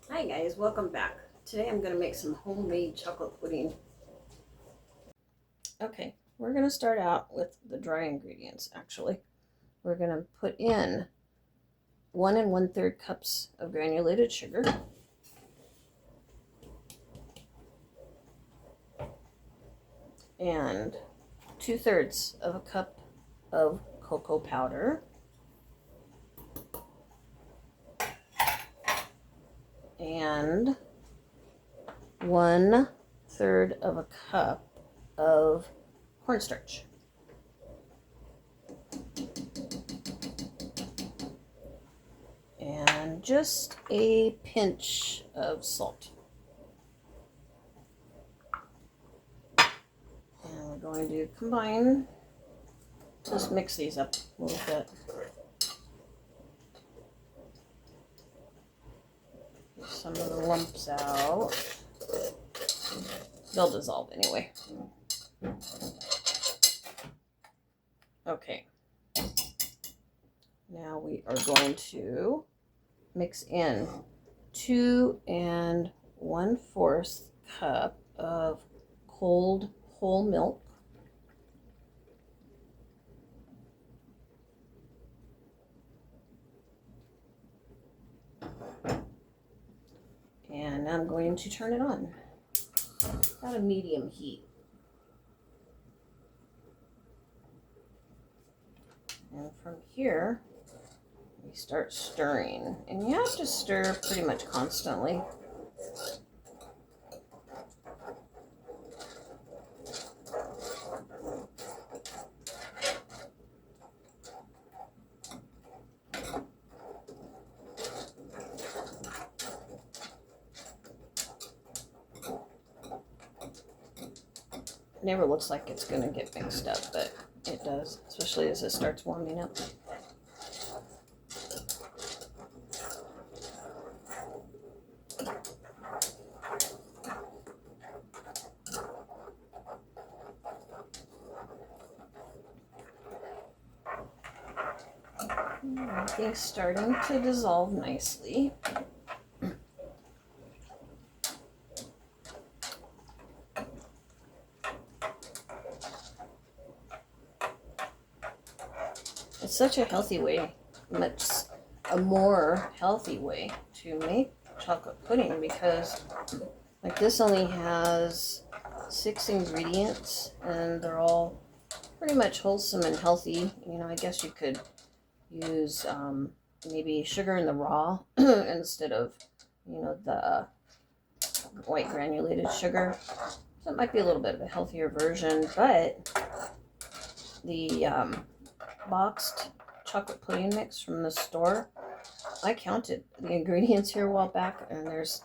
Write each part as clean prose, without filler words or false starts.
Hi guys, welcome back. Today I'm going to make some homemade chocolate pudding. Okay, we're going to start out with the dry ingredients actually. We're going to put in 1 1/3 cups of granulated sugar, and 2/3 of a cup of cocoa powder, and 1/3 of a cup of cornstarch. And just a pinch of salt. And we're going to combine, just mix these up a little bit. Get some of the lumps out. They'll dissolve anyway. Okay. Now we are going to mix in 2 1/4 cup of cold whole milk. And I'm going to turn it on. About a medium heat. And from here, we start stirring. And you have to stir pretty much constantly. It never looks like it's going to get mixed up, but it does, especially as it starts warming up. Everything's starting to dissolve nicely. It's such a healthy way, much a more healthy way to make chocolate pudding, because like this only has 6 ingredients and they're all pretty much wholesome and healthy. You know, I guess you could use maybe sugar in the raw instead of, you know, the white granulated sugar. So it might be a little bit of a healthier version, but the boxed chocolate pudding mix from the store, I counted the ingredients here a while back, and there's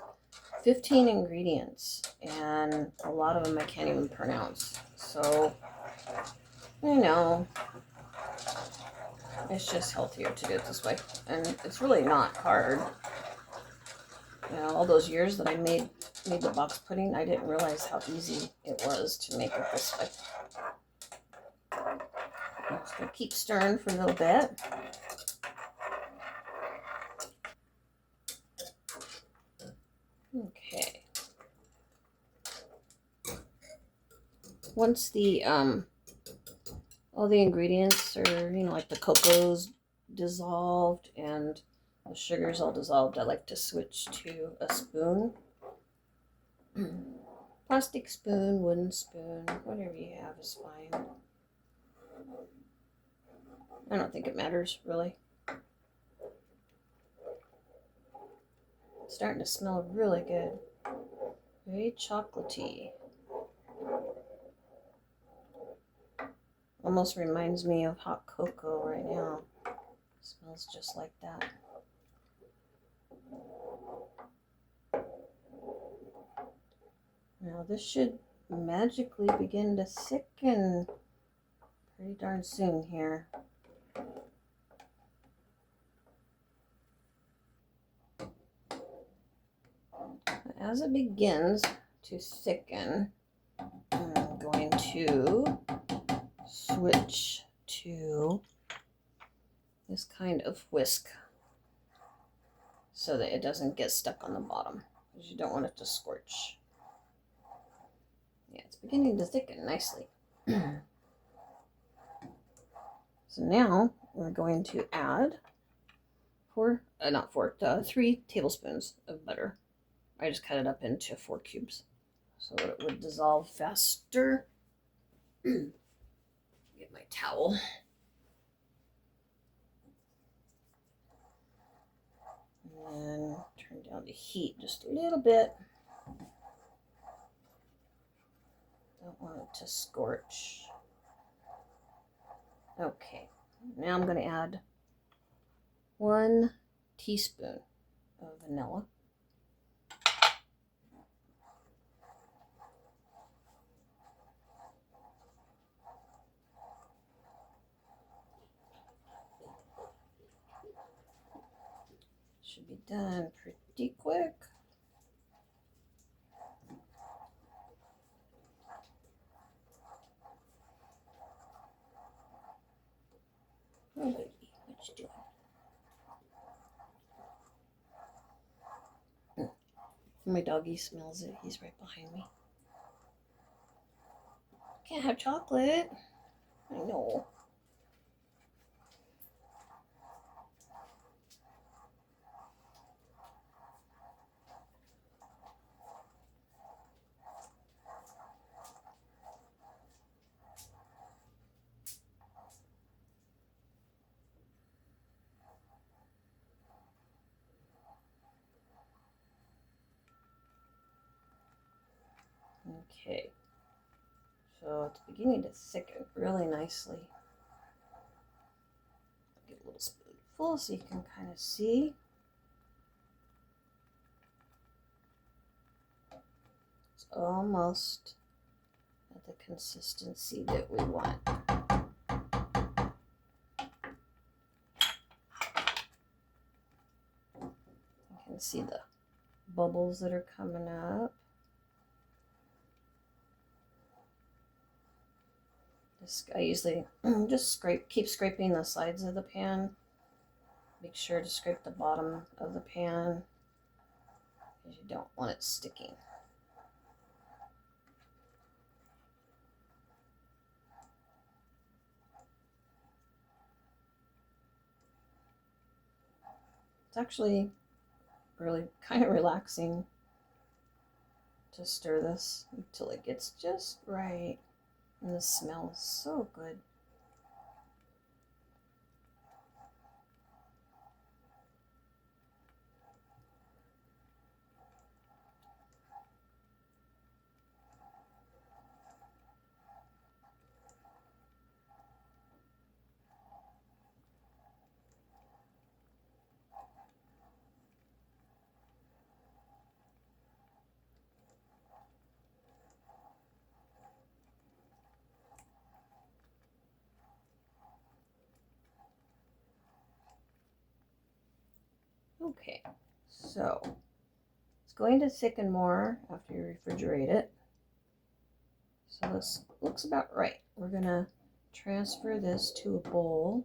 15 ingredients, and a lot of them I can't even pronounce. So, you know, it's just healthier to do it this way, and it's really not hard. You know, all those years that I made the box pudding, I didn't realize how easy it was to make it this way. I'm just gonna keep stirring for a little bit. Okay. Once the all the ingredients are, you know, like the cocoa's dissolved and the sugar's all dissolved, I like to switch to a spoon. Plastic spoon, wooden spoon, whatever you have is fine. I don't think it matters, really. It's starting to smell really good. Very chocolatey. Almost reminds me of hot cocoa right now. It smells just like that. Now this should magically begin to thicken pretty darn soon here. As it begins to thicken, I'm going to switch to this kind of whisk. so that it doesn't get stuck on the bottom, because you don't want it to scorch. Yeah, it's beginning to thicken nicely. So now we're going to add 3 tablespoons of butter. I just cut it up into 4 cubes so that it would dissolve faster. Get my towel. And then turn down the heat just a little bit. Don't want it to scorch. Okay, now I'm going to add 1 teaspoon of vanilla. Should be done pretty quick. Oh, baby, what you doing? My doggy smells it. He's right behind me. Can't have chocolate. I know. Okay, so it's beginning to thicken really nicely. Get a little spoonful so you can kind of see. It's almost at the consistency that we want. You can see the bubbles that are coming up. I usually just keep scraping the sides of the pan. Make sure to scrape the bottom of the pan because you don't want it sticking. It's actually really kind of relaxing to stir this until it gets just right. And the smell is so good. Okay, so it's going to thicken more after you refrigerate it. So this looks about right. We're going to transfer this to a bowl,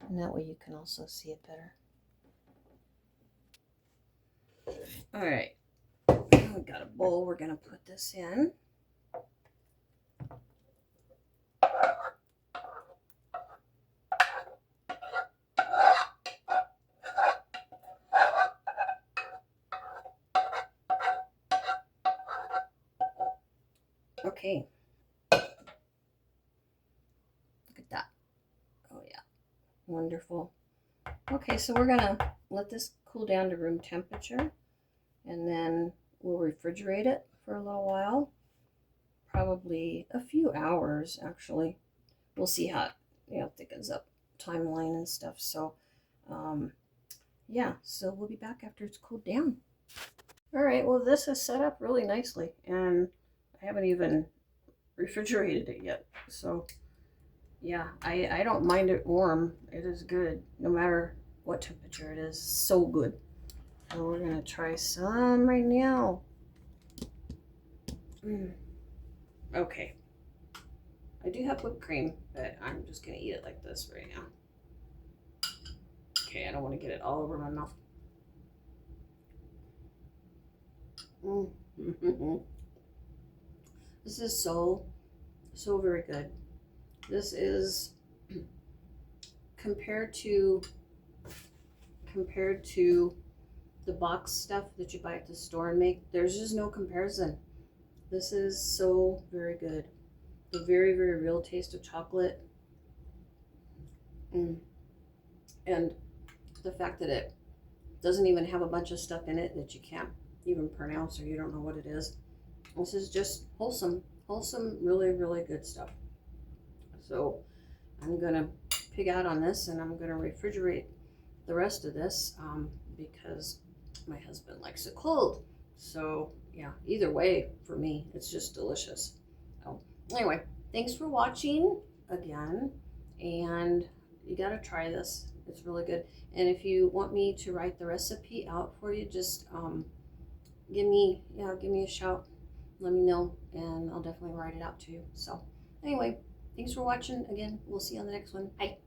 and that way you can also see it better. All right, we've got a bowl. We're going to put this in. Okay. Look at that. Oh, yeah. Wonderful. Okay, so we're going to let this cool down to room temperature, and then we'll refrigerate it for a little while. Probably a few hours, actually. We'll see how it thickens up, timeline and stuff. So, yeah, so we'll be back after it's cooled down. All right, well, this is set up really nicely, and I haven't even refrigerated it yet. So, yeah, I don't mind it warm. It is good, no matter what temperature it is. So good. So we're going to try some right now. Okay. I do have whipped cream, but I'm just going to eat it like this right now. Okay, I don't want to get it all over my mouth. This is so very good. This is compared to the box stuff that you buy at the store and make, there's just no comparison. This is so very good. The very, very real taste of chocolate. And the fact that it doesn't even have a bunch of stuff in it that you can't even pronounce or you don't know what it is. This is just wholesome, really, really good stuff. So I'm gonna pig out on this, and I'm gonna refrigerate the rest of this because my husband likes it cold. So yeah, either way, for me, it's just delicious. So anyway, thanks for watching again, and you gotta try this. It's really good. And if you want me to write the recipe out for you, just give me a shout. Let me know, and I'll definitely write it out to you. So anyway, thanks for watching again. We'll see you on the next one. Bye.